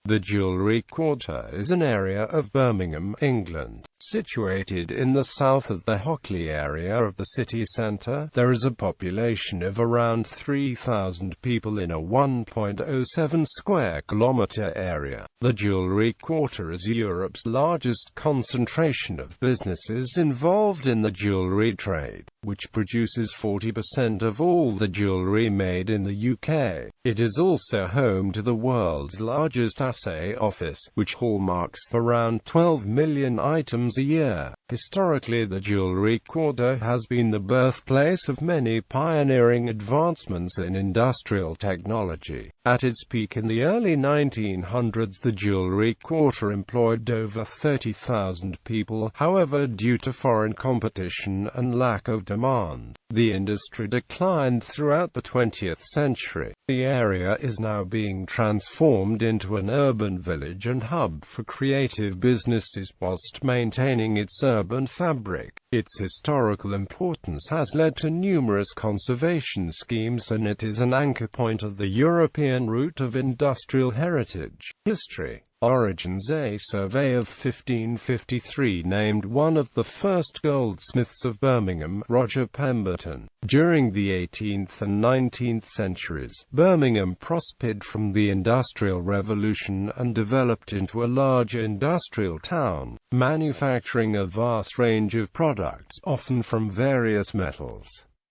The Jewellery Quarter is an area of Birmingham, England. Situated in the south of the Hockley area of the city centre, there is a population of around 3,000 people in a 1.07 square kilometre area. The Jewellery Quarter is Europe's largest concentration of businesses involved in the jewellery trade, which produces 40% of all the jewellery made in the UK. It is also home to the world's largest Assay Office, which hallmarks around 12 million items a year. Historically, the Jewellery Quarter has been the birthplace of many pioneering advancements in industrial technology. At its peak in the early 1900s, the Jewellery Quarter employed over 30,000 people. However, due to foreign competition and lack of demand, the industry declined throughout the 20th century. The area is now being transformed into an urban village and hub for creative businesses whilst maintaining its urban fabric. Its historical importance has led to numerous conservation schemes, and it is an anchor point of the European route of industrial heritage. History. Origins. A survey of 1553 named one of the first goldsmiths of Birmingham, Roger Pemberton. During the 18th and 19th centuries, Birmingham prospered from the Industrial Revolution and developed into a large industrial town, manufacturing a vast range of products, often from various metals.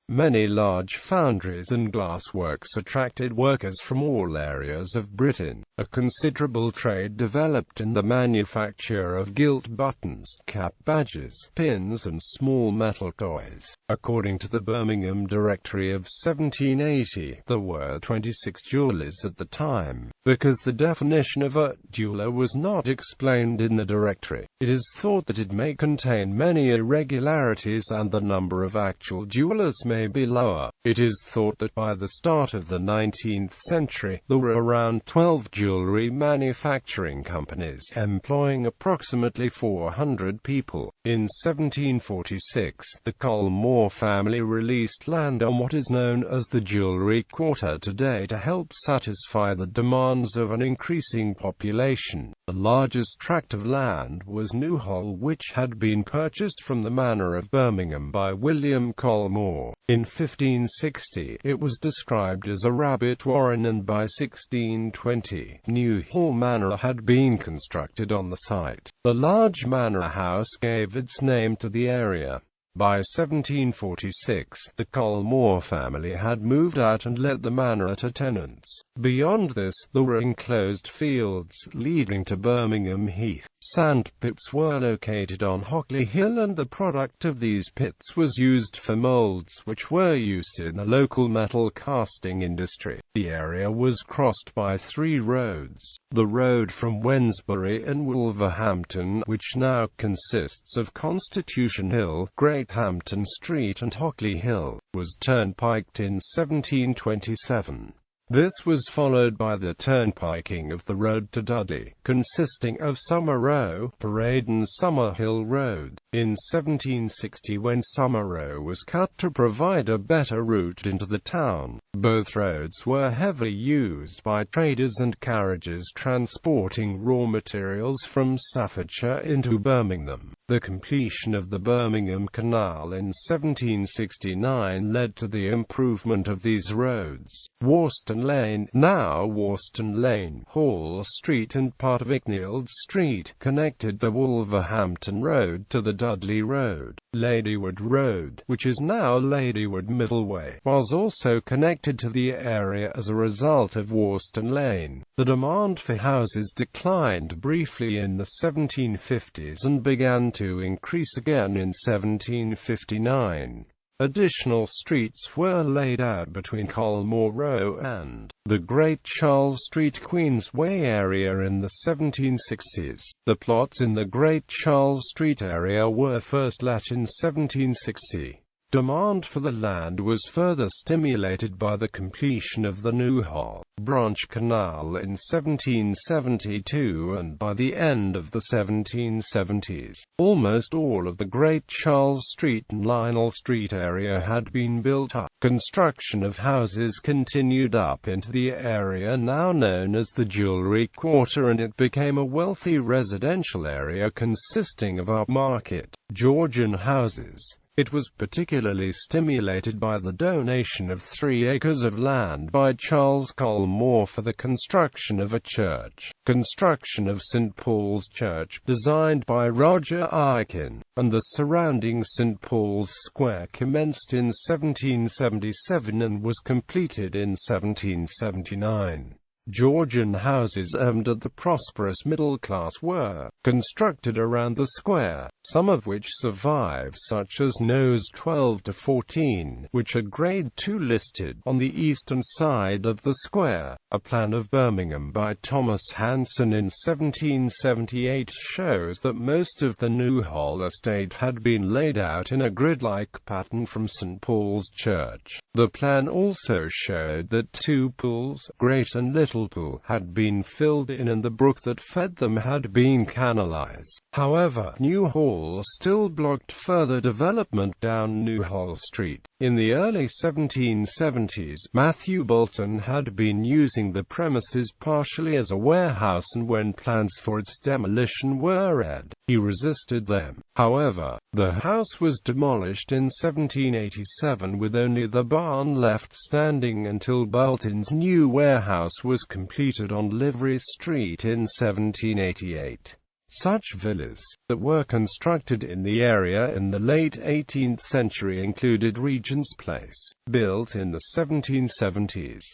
Many large foundries and glassworks attracted workers from all areas of Britain. A considerable trade developed in the manufacture of gilt buttons, cap badges, pins and small metal toys. According to the Birmingham Directory of 1780, there were 26 jewellers at the time. Because the definition of a jeweller was not explained in the directory, it is thought that it may contain many irregularities and the number of actual jewellers may be lower. It is thought that by the start of the 19th century, there were around 12 jewellery manufacturing companies, employing approximately 400 people. In 1746, the Culmore family released land on what is known as the Jewellery Quarter today to help satisfy the demands of an increasing population. The largest tract of land was Newhall, which had been purchased from the Manor of Birmingham by William Culmore. In 1560, it was described as a rabbit warren, and by 1620, Newhall Manor had been constructed on the site. The large manor house gave its name to the area. By 1746, the Culmore family had moved out and let the manor to tenants. Beyond this, there were enclosed fields leading to Birmingham Heath. Sand pits were located on Hockley Hill, and the product of these pits was used for moulds which were used in the local metal casting industry. The area was crossed by 3 roads. The road from Wednesbury and Wolverhampton, which now consists of Constitution Hill, Greathampton Street and Hockley Hill, was turnpiked in 1727. This was followed by the turnpiking of the road to Dudley, consisting of Summer Row, Parade and Summerhill Road. In 1760, when Summer Row was cut to provide a better route into the town, both roads were heavily used by traders and carriages transporting raw materials from Staffordshire into Birmingham. The completion of the Birmingham Canal in 1769 led to the improvement of these roads. Worston Lane, now Worston Lane, Hall Street and part of Icknield Street, connected the Wolverhampton Road to the Dudley Road. Ladywood Road, which is now Ladywood Middleway, was also connected to the area as a result of Worston Lane. The demand for houses declined briefly in the 1750s and began to increase again in 1759. Additional streets were laid out between Culmore Row and the Great Charles Street Queensway area in the 1760s. The plots in the Great Charles Street area were first let in 1760. Demand for the land was further stimulated by the completion of the New Hull Branch Canal in 1772, and by the end of the 1770s, almost all of the Great Charles Street and Lionel Street area had been built up. Construction of houses continued up into the area now known as the Jewellery Quarter, and it became a wealthy residential area consisting of upmarket Georgian houses. It was particularly stimulated by the donation of 3 acres of land by Charles Cole Moore for the construction of a church. Construction of St. Paul's Church, designed by Roger Aiken, and the surrounding St. Paul's Square commenced in 1777 and was completed in 1779. Georgian houses aimed at the prosperous middle class were constructed around the square, some of which survive, such as Nos 12 to 14, which are Grade 2 listed, on the eastern side of the square. A plan of Birmingham by Thomas Hanson in 1778 shows that most of the New Hull estate had been laid out in a grid-like pattern from St. Paul's Church. The plan also showed that 2 pools, Great and Little Pool, had been filled in and the brook that fed them had been canalized. However, New Hall still blocked further development down New Hull Street. In the early 1770s, Matthew Bolton had been using the premises partially as a warehouse, and when plans for its demolition were read, he resisted them. However, the house was demolished in 1787 with only the barn left standing until Bolton's new warehouse was completed on Livery Street in 1788. Such villas that were constructed in the area in the late 18th century included Regent's Place, built in the 1770s.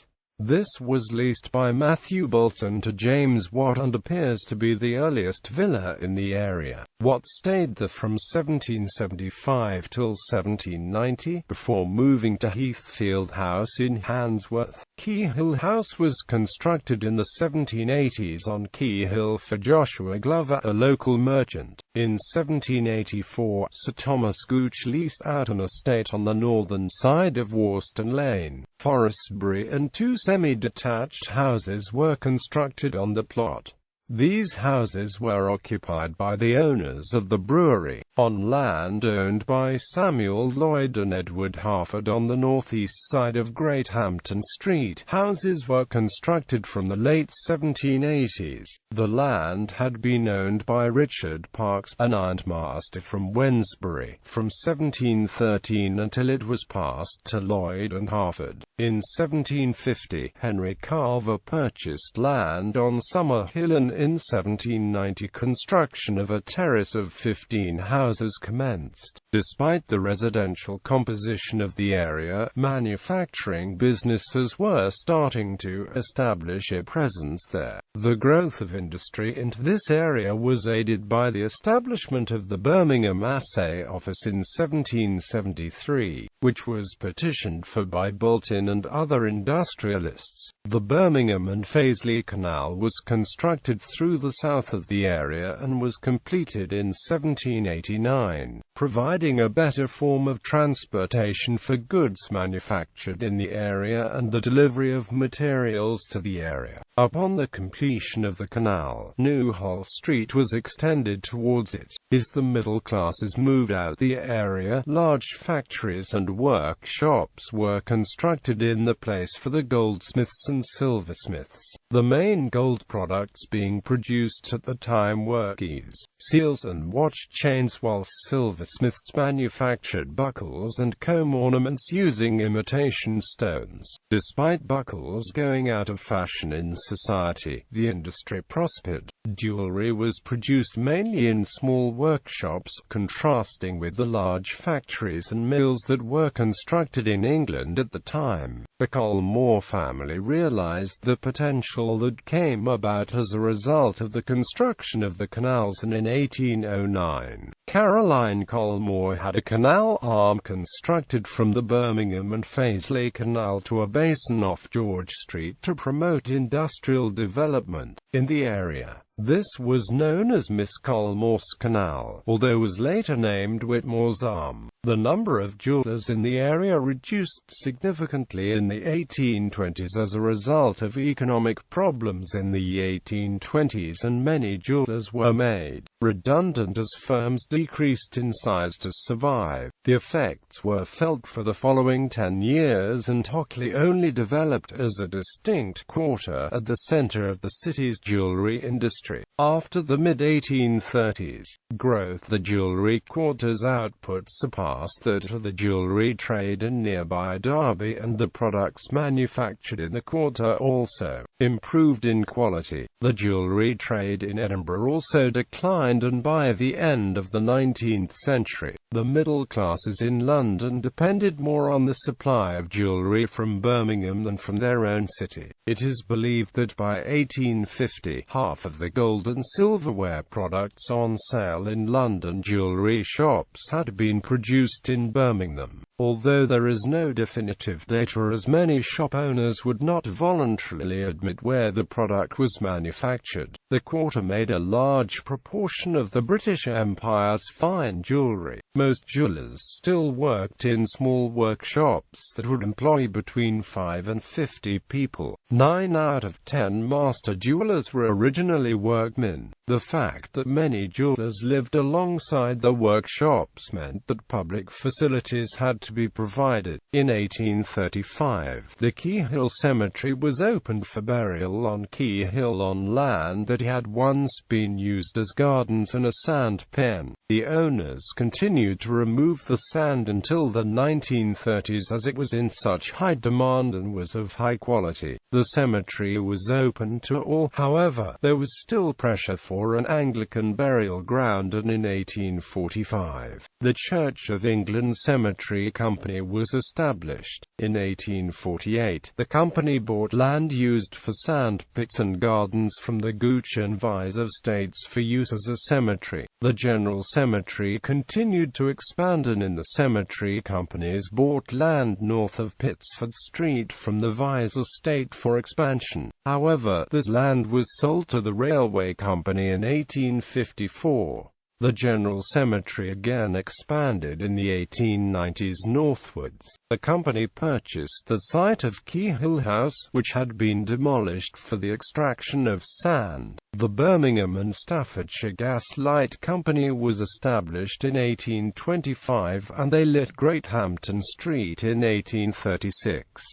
This was leased by Matthew Bolton to James Watt and appears to be the earliest villa in the area. Watt stayed there from 1775 till 1790, before moving to Heathfield House in Handsworth. Key Hill House was constructed in the 1780s on Key Hill for Joshua Glover, a local merchant. In 1784, Sir Thomas Gooch leased out an estate on the northern side of Worston Lane, Forestbury, and 2 semi-detached houses were constructed on the plot. These houses were occupied by the owners of the brewery, on land owned by Samuel Lloyd and Edward Harford on the northeast side of Great Hampton Street. Houses were constructed from the late 1780s. The land had been owned by Richard Parkes, an ironmaster from Wednesbury, from 1713 until it was passed to Lloyd and Harford. In 1750, Henry Carver purchased land on Summer Hill, and in 1790 construction of a terrace of 15 houses commenced. Despite the residential composition of the area, manufacturing businesses were starting to establish a presence there. The growth of industry into this area was aided by the establishment of the Birmingham Assay Office in 1773, which was petitioned for by Bolton and other industrialists. The Birmingham and Fazeley Canal was constructed through the south of the area and was completed in 1789, providing a better form of transportation for goods manufactured in the area and the delivery of materials to the area. Upon the completion of the canal, New Hull Street was extended towards it. As the middle classes moved out the area, large factories and workshops were constructed in the place for the goldsmiths and silversmiths. The main gold products being produced at the time were keys, seals and watch chains, while silversmiths manufactured buckles and comb ornaments using imitation stones. Despite buckles going out of fashion in society, the industry prospered. Jewelry was produced mainly in small workshops, contrasting with the large factories and mills that were constructed in England at the time. The Cole Moore family realized the potential that came about as a result of the construction of the canals, and in 1809, Caroline Colmore had a canal arm constructed from the Birmingham and Fazeley Canal to a basin off George Street to promote industrial development in the area. This was known as Miss Colmore's Canal, although was later named Whitmore's Arm. The number of jewellers in the area reduced significantly in the 1820s as a result of economic problems in the 1820s, and many jewellers were made redundant as firms decreased in size to survive. The effects were felt for the following 10 years, and Hockley only developed as a distinct quarter at the centre of the city's jewellery industry. After the mid-1830s growth, the Jewellery Quarter's output surpassed that of the jewellery trade in nearby Derby, and the products manufactured in the quarter also improved in quality. The jewellery trade in Edinburgh also declined, and by the end of the 19th century, the middle classes in London depended more on the supply of jewellery from Birmingham than from their own city. It is believed that by 1850, half of the gold and silverware products on sale in London jewellery shops had been produced in Birmingham. Although there is no definitive data, as many shop owners would not voluntarily admit where the product was manufactured, the quarter made a large proportion of the British Empire's fine jewellery. Most jewellers still worked in small workshops that would employ between 5 and 50 people. 9 out of 10 master jewellers were originally workmen. The fact that many jewellers lived alongside the workshops meant that public facilities had to be provided. In 1835, the Key Hill Cemetery was opened for burial on Key Hill on land that had once been used as gardens and a sand pen. The owners continued to remove the sand until the 1930s, as it was in such high demand and was of high quality. The cemetery was open to all. However, there was still pressure for an Anglican burial ground, and in 1845, the Church of England Cemetery Company was established. In 1848, the company bought land used for sand pits and gardens from the Gooch and Vise estates for use as a cemetery. The General Cemetery continued to expand, and in the cemetery companies bought land north of Pittsford Street from the Vise estate for expansion. However, this land was sold to the railway company in 1854. The General Cemetery again expanded in the 1890s northwards. The company purchased the site of Key Hill House, which had been demolished for the extraction of sand. The Birmingham and Staffordshire Gas Light Company was established in 1825, and they lit Great Hampton Street in 1836.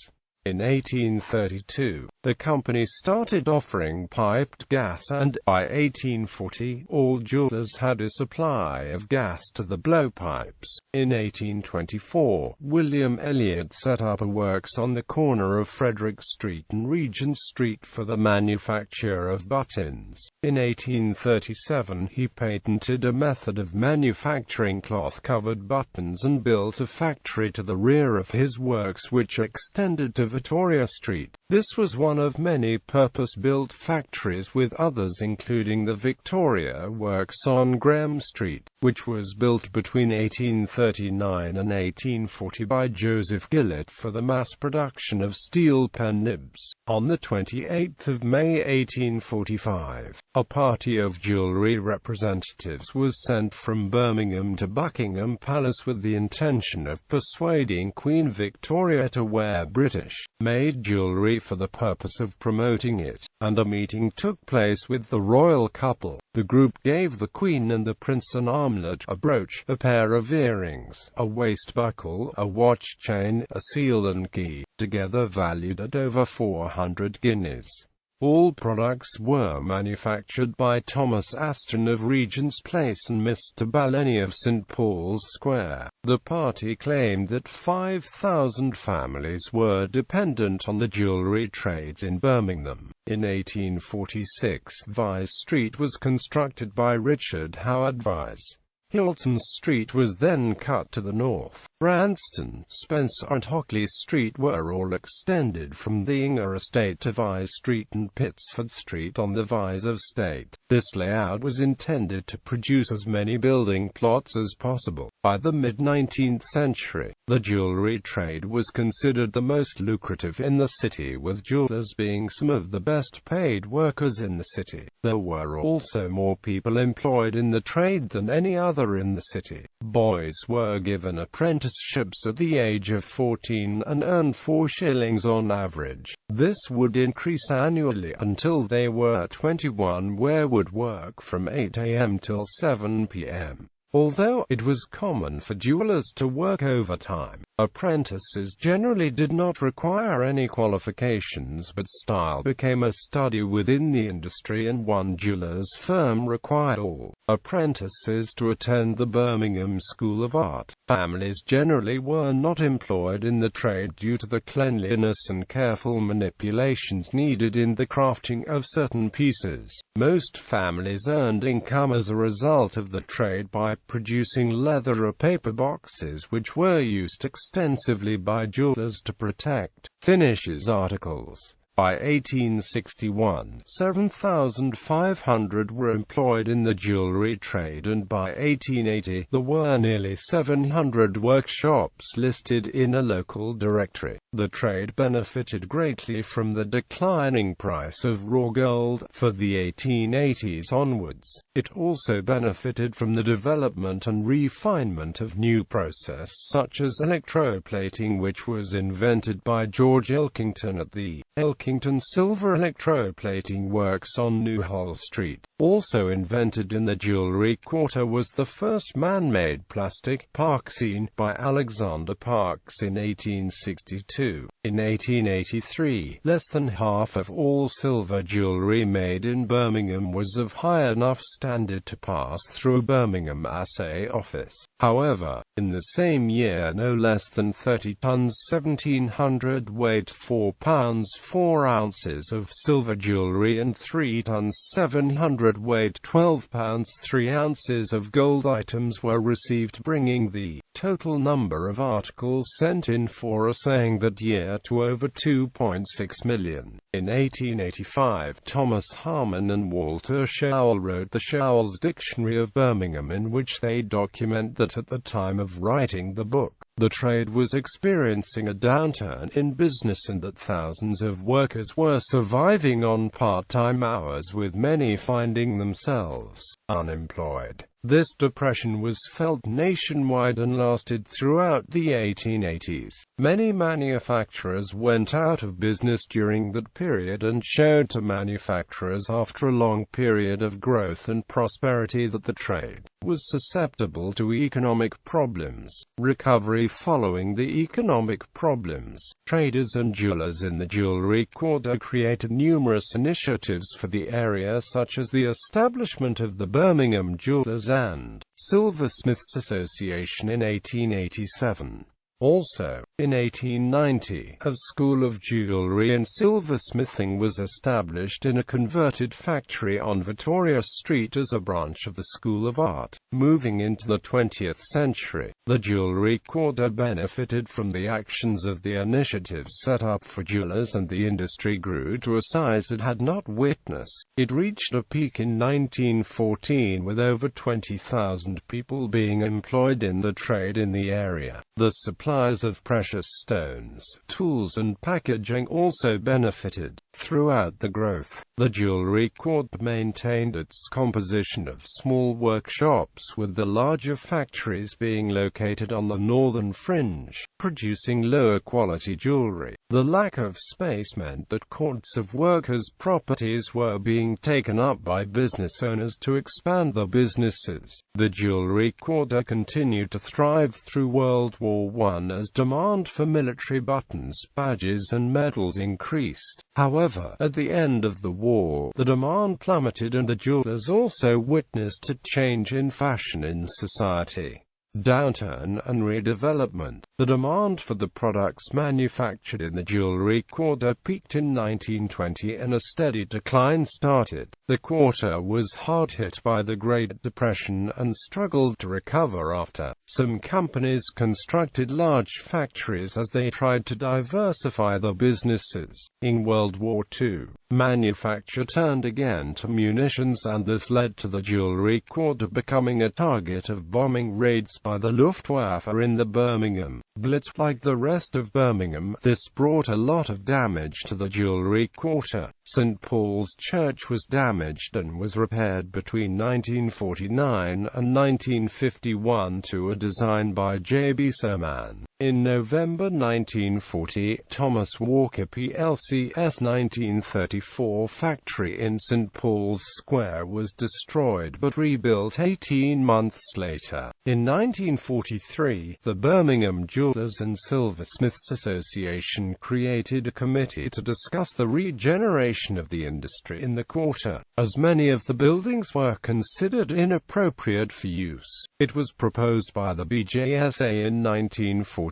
In 1832, the company started offering piped gas, and by 1840, all jewellers had a supply of gas to the blowpipes. In 1824, William Elliot set up a works on the corner of Frederick Street and Regent Street for the manufacture of buttons. In 1837, he patented a method of manufacturing cloth-covered buttons and built a factory to the rear of his works which extended to Victoria Street. This was one of many purpose-built factories, with others including the Victoria Works on Graham Street, which was built between 1839 and 1840 by Joseph Gillett for the mass production of steel pen nibs. On the 28th of May 1845, a party of jewellery representatives was sent from Birmingham to Buckingham Palace with the intention of persuading Queen Victoria to wear British-made jewellery for the purpose of promoting it, and a meeting took place with the royal couple. The group gave the Queen and the Prince an armlet, a brooch, a pair of earrings, a waist buckle, a watch chain, a seal and key, together valued at over 400 guineas. All products were manufactured by Thomas Aston of Regent's Place and Mr. Ballenny of St. Paul's Square. The party claimed that 5,000 families were dependent on the jewellery trades in Birmingham. In 1846, Vise Street was constructed by Richard Howard Vise. Hilton Street was then cut to the north. Branston, Spencer and Hockley Street were all extended from the Inger estate to Vise Street and Pittsford Street on the Vise estate. This layout was intended to produce as many building plots as possible. By the mid-19th century, the jewellery trade was considered the most lucrative in the city, with jewellers being some of the best-paid workers in the city. There were also more people employed in the trade than any other in the city. Boys were given apprenticeships at the age of 14 and earned 4 shillings on average. This would increase annually until they were 21, where would work from 8 a.m. till 7 p.m. Although it was common for jewelers to work overtime, apprentices generally did not require any qualifications, but style became a study within the industry, and one jeweler's firm required all apprentices to attend the Birmingham School of Art. Families generally were not employed in the trade due to the cleanliness and careful manipulations needed in the crafting of certain pieces. Most families earned income as a result of the trade by producing leather or paper boxes, which were used extensively by jewelers to protect finishes articles. By 1861, 7,500 were employed in the jewellery trade, and by 1880, there were nearly 700 workshops listed in a local directory. The trade benefited greatly from the declining price of raw gold for the 1880s onwards. It also benefited from the development and refinement of new process such as electroplating, which was invented by George Elkington at the Elkington Silver Electroplating Works on Newhall Street. Also invented in the Jewellery Quarter was the first man-made plastic parkscene by Alexander Parks in 1862. In 1883, less than half of all silver jewellery made in Birmingham was of high enough standard to pass through Birmingham Assay Office. However, in the same year, no less than 30 tons 1700 weight 4 pounds 4 ounces of silver jewellery and 3 tons 700 weight 12 pounds 3 ounces of gold items were received, bringing the total number of articles sent in for assaying that year to over 2.6 million. In 1885, Thomas Harmon and Walter Showell wrote the Showell's Dictionary of Birmingham, in which they document that at the time of writing the book, the trade was experiencing a downturn in business and that thousands of workers were surviving on part-time hours, with many finding themselves unemployed. This depression was felt nationwide and lasted throughout the 1880s. Many manufacturers went out of business during that period, and showed to manufacturers after a long period of growth and prosperity that the trade was susceptible to economic problems. Recovery following the economic problems. Traders and jewelers in the Jewellery Quarter created numerous initiatives for the area, such as the establishment of the Birmingham Jewellers and Silversmiths Association in 1887. Also, in 1890, a School of Jewellery and Silversmithing was established in a converted factory on Victoria Street as a branch of the School of Art. Moving into the 20th century, the Jewellery Quarter benefited from the actions of the initiatives set up for jewelers, and the industry grew to a size it had not witnessed. It reached a peak in 1914 with over 20,000 people being employed in the trade in the area. The supplies of precious stones, tools and packaging also benefited. Throughout the growth, the Jewellery Quarter maintained its composition of small workshops, with the larger factories being located on the northern fringe, producing lower quality jewellery. The lack of space meant that courts of workers' properties were being taken up by business owners to expand their businesses. The Jewellery Quarter continued to thrive through World War I as demand for military buttons, badges and medals increased. However, at the end of the war, the demand plummeted, and the jewelers also witnessed a change in fashion in society. Downturn and redevelopment. The demand for the products manufactured in the Jewellery Quarter peaked in 1920 and a steady decline started. The quarter was hard hit by the Great Depression and struggled to recover after. Some companies constructed large factories as they tried to diversify their businesses. In World War II, manufacture turned again to munitions, and this led to the Jewellery Quarter becoming a target of bombing raids by the Luftwaffe in the Birmingham Blitz. Like the rest of Birmingham, this brought a lot of damage to the Jewellery Quarter. St. Paul's Church was damaged and was repaired between 1949 and 1951 to a design by J.B. Serman. In November 1940, Thomas Walker plc's 1934 factory in St. Paul's Square was destroyed but rebuilt 18 months later. In 1943, the Birmingham Jewellers and Silversmiths Association created a committee to discuss the regeneration of the industry in the quarter, as many of the buildings were considered inappropriate for use. It was proposed by the BJSA in 1945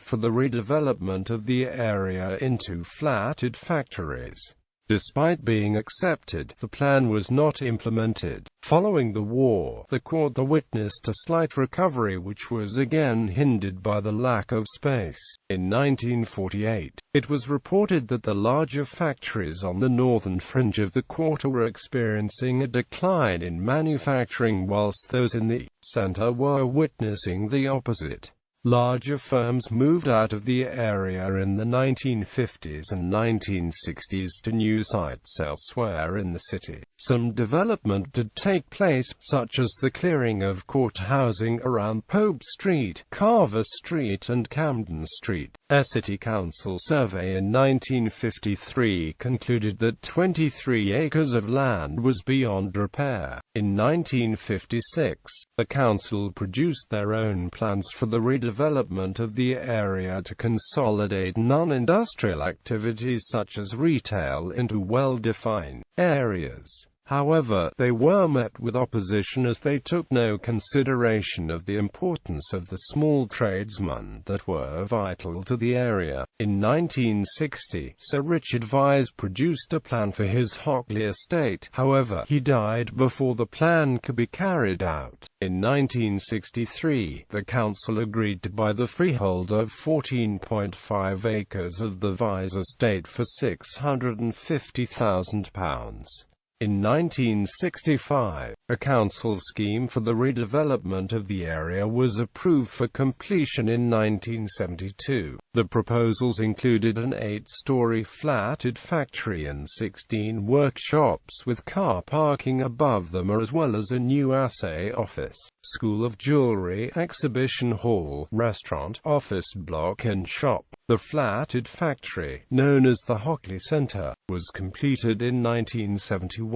for the redevelopment of the area into flatted factories. Despite being accepted, the plan was not implemented. Following the war, the quarter witnessed a slight recovery, which was again hindered by the lack of space. In 1948, it was reported that the larger factories on the northern fringe of the quarter were experiencing a decline in manufacturing, whilst those in the center were witnessing the opposite. Larger firms moved out of the area in the 1950s and 1960s to new sites elsewhere in the city. Some development did take place, such as the clearing of court housing around Pope Street, Carver Street and Camden Street. A city council survey in 1953 concluded that 23 acres of land was beyond repair. In 1956, the council produced their own plans for the redevelopment of the area to consolidate non-industrial activities such as retail into well-defined areas. However, they were met with opposition as they took no consideration of the importance of the small tradesmen that were vital to the area. In 1960, Sir Richard Vyse produced a plan for his Hockley estate. However, he died before the plan could be carried out. In 1963, the council agreed to buy the freehold of 14.5 acres of the Vyse estate for £650,000. In 1965, a council scheme for the redevelopment of the area was approved for completion in 1972. The proposals included an 8-story flatted factory and 16 workshops with car parking above them, as well as a new Assay Office, School of Jewellery, exhibition hall, restaurant, office block and shop. The flatted factory, known as the Hockley Centre, was completed in 1971.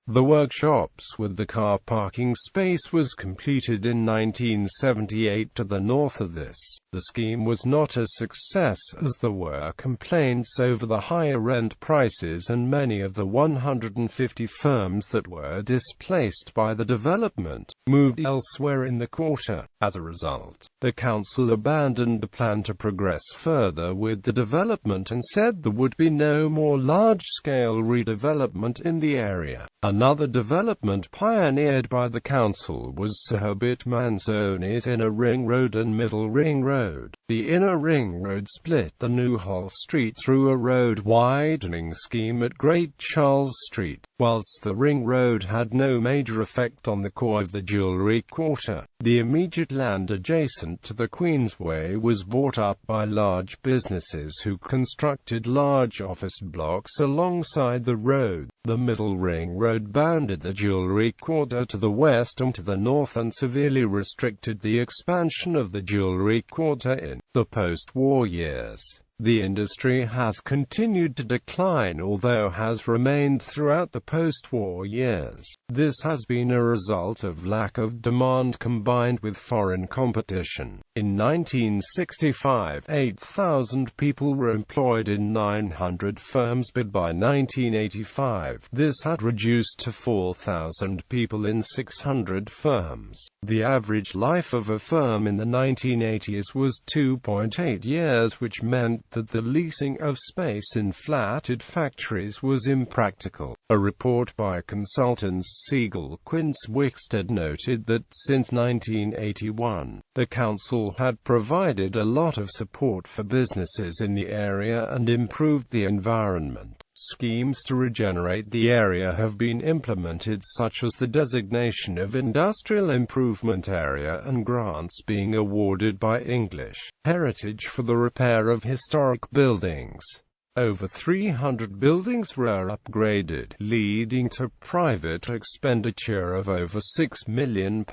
The workshops with the car parking space was completed in 1978 to the north of this. The scheme was not a success, as there were complaints over the higher rent prices, and many of the 150 firms that were displaced by the development moved elsewhere in the quarter. As a result, the council abandoned the plan to progress further with the development and said there would be no more large-scale redevelopment in the area. Another development pioneered by the council was Sir Herbert Manzoni's Inner Ring Road and Middle Ring Road. The Inner Ring Road split the New Hull Street through a road widening scheme at Great Charles Street, whilst the Ring Road had no major effect on the core of the Jewellery Quarter. The immediate land adjacent to the Queensway was bought up by large businesses who constructed large office blocks alongside the road. The Middle Ring Road bounded the Jewellery Quarter to the west and to the north and severely restricted the expansion of the Jewellery Quarter in the post-war years. The industry has continued to decline, although has remained throughout the post-war years. This has been a result of lack of demand combined with foreign competition. In 1965, 8,000 people were employed in 900 firms, but by 1985, this had reduced to 4,000 people in 600 firms. The average life of a firm in the 1980s was 2.8 years, which meant that the leasing of space in flatted factories was impractical. A report by consultants Siegel Quince Wickstead noted that since 1981, the council had provided a lot of support for businesses in the area and improved the environment. Schemes to regenerate the area have been implemented, such as the designation of Industrial Improvement Area and grants being awarded by English.Heritage for the repair of historic buildings. Over 300 buildings were upgraded, leading to private expenditure of over £6 million.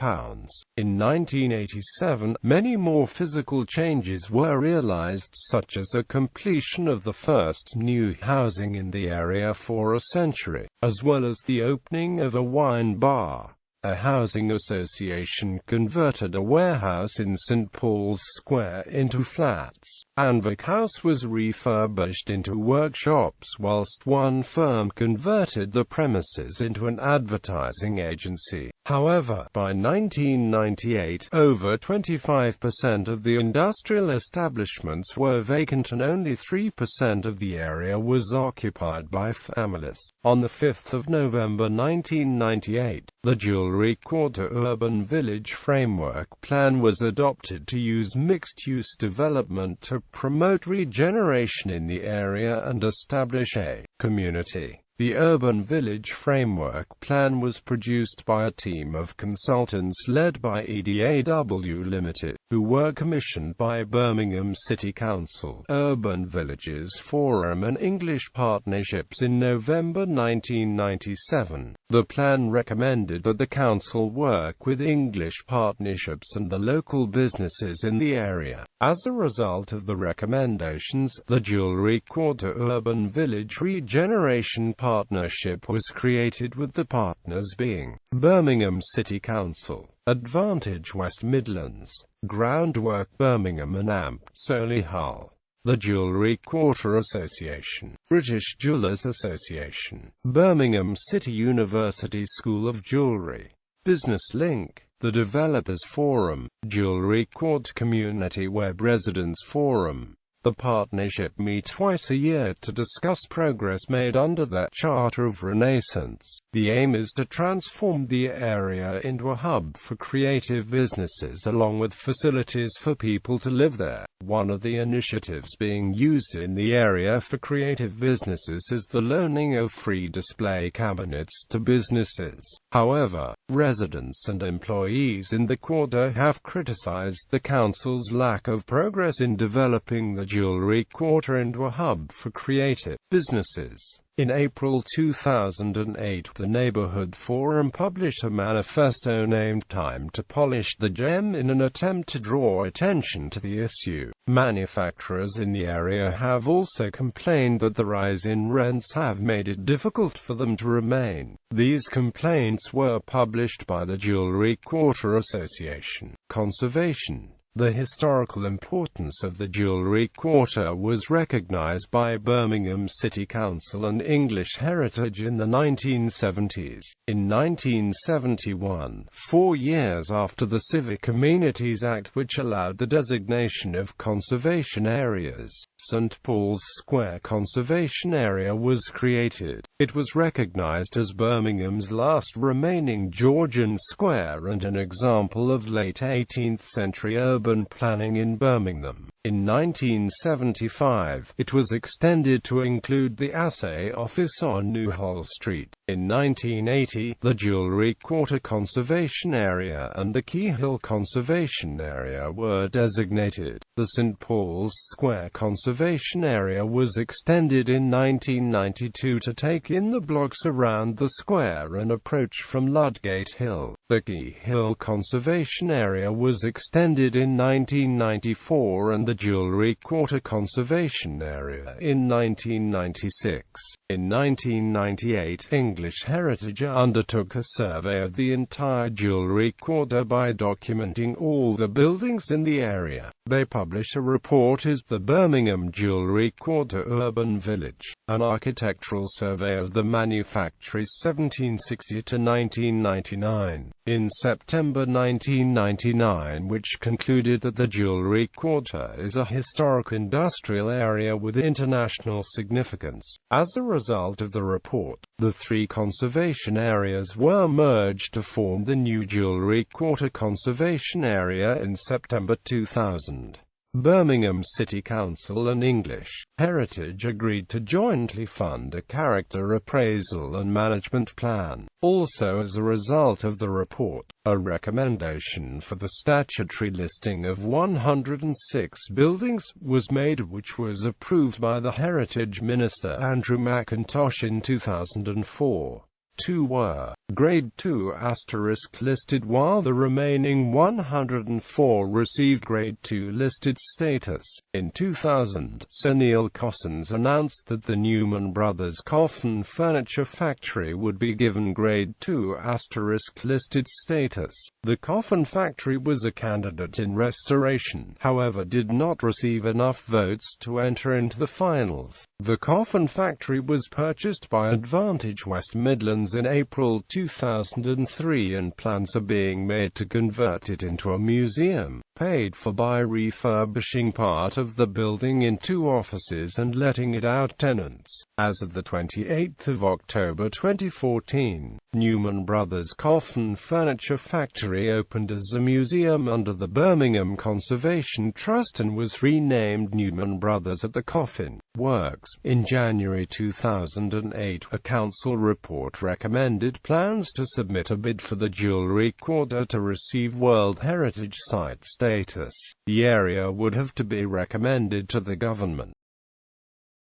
In 1987, many more physical changes were realized, such as a completion of the first new housing in the area for a century, as well as the opening of a wine bar. A housing association converted a warehouse in St. Paul's Square into flats. Anvic House was refurbished into workshops, whilst one firm converted the premises into an advertising agency. However, by 1998, over 25% of the industrial establishments were vacant and only 3% of the area was occupied by families. On the 5th of November 1998, the Jewellery Quarter Urban Village Framework Plan was adopted to use mixed-use development to promote regeneration in the area and establish a community. The Urban Village Framework Plan was produced by a team of consultants led by area.The Limited, who were commissioned by Birmingham City Council, Urban Villages Forum and English Partnerships in November 1997. The plan recommended that the council work with English partnerships and the local businesses in the area. As a result of the recommendations, the Jewellery Quarter Urban Village Regeneration Partnership was created, with the partners being Birmingham City Council, Advantage West Midlands, Groundwork Birmingham and AMP Solihull. The Jewellery Quarter Association, British Jewellers Association, Birmingham City University School of Jewellery, Business Link, the Developers Forum, Jewellery Quarter Community Web Residents Forum. The partnership meet twice a year to discuss progress made under their Charter of Renaissance. The aim is to transform the area into a hub for creative businesses along with facilities for people to live there. One of the initiatives being used in the area for creative businesses is the loaning of free display cabinets to businesses. However, residents and employees in the quarter have criticized the council's lack of progress in developing the Jewellery Quarter into a hub for creative businesses. In April 2008, the Neighbourhood Forum published a manifesto named Time to Polish the Gem in an attempt to draw attention to the issue. Manufacturers in the area have also complained that the rise in rents have made it difficult for them to remain. These complaints were published by the Jewellery Quarter Association. Conservation. The historical importance of the Jewellery Quarter was recognised by Birmingham City Council and English Heritage in the 1970s. In 1971, 4 years after the Civic Amenities Act, which allowed the designation of conservation areas, St. Paul's Square Conservation Area was created. It was recognised as Birmingham's last remaining Georgian square and an example of late 18th century urban planning in Birmingham. In 1975, it was extended to include the Assay Office on New Hall Street. In 1980, the Jewellery Quarter Conservation Area and the Key Hill Conservation Area were designated. The St. Paul's Square Conservation Area was extended in 1992 to take in the blocks around the square and approach from Ludgate Hill. The Key Hill Conservation Area was extended in 1994 and the Jewellery Quarter Conservation Area in 1996. In 1998, English Heritage undertook a survey of the entire Jewellery Quarter by documenting all the buildings in the area. They publish a report as the Birmingham Jewellery Quarter Urban Village, an architectural survey of the manufactories 1760 to 1999, in September 1999, which concluded that the Jewellery Quarter is a historic industrial area with international significance. As a result of the report, the three conservation areas were merged to form the new Jewellery Quarter Conservation Area in September 2000. Birmingham City Council and English Heritage agreed to jointly fund a character appraisal and management plan. Also, as a result of the report, a recommendation for the statutory listing of 106 buildings was made, which was approved by the Heritage Minister Andrew Mackintosh in 2004. Two were Grade 2 * listed, while the remaining 104 received Grade 2 listed status. In 2000, Sir Neil Cossons announced that the Newman Brothers Coffin Furniture Factory would be given Grade 2 * listed status. The coffin factory was a candidate in restoration, however did not receive enough votes to enter into the finals. The coffin factory was purchased by Advantage West Midlands in April 2003, and plans are being made to convert it into a museum, paid for by refurbishing part of the building into offices and letting it out tenants. As of the 28th of October 2014, Newman Brothers Coffin Furniture Factory opened as a museum under the Birmingham Conservation Trust and was renamed Newman Brothers at the Coffin Works. In January 2008, a council report recommended plans to submit a bid for the Jewellery Quarter to receive World Heritage Site status. The area would have to be recommended to the government